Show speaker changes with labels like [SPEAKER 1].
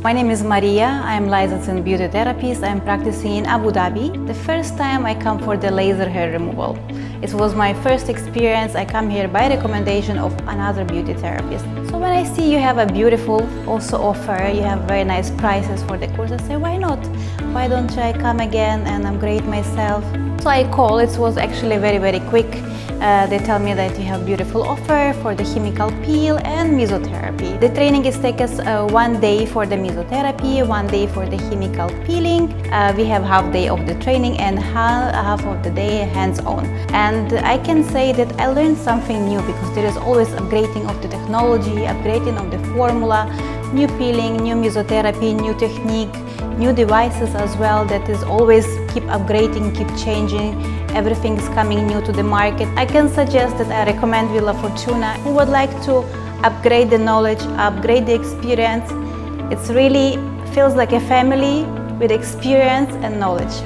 [SPEAKER 1] My name is Maria. I am licensed in beauty therapist. I am practicing in Abu Dhabi. The first time I come for the laser hair removal. It was my first experience. I come here by recommendation of another beauty therapist. So when I see you have a beautiful also offer, you have very nice prices for the course, I say, why not? Why don't I come again and upgrade myself? So I call. It was actually very quick. They tell me that you have beautiful offer for the chemical peel and mesotherapy. The training is take us 1 day for the mesotherapy, 1 day for the chemical peeling. We have half day of the training and half of the day hands-on. And I can say that I learned something new because there is always upgrading of the technology, upgrading of the formula, new peeling, new mesotherapy, new technique, new devices as well. That is always keep upgrading, keep changing. Everything is coming new to the market. I can suggest that I recommend Vilafortuny who would like to upgrade the knowledge, upgrade the experience. It's really feels like a family with experience and knowledge.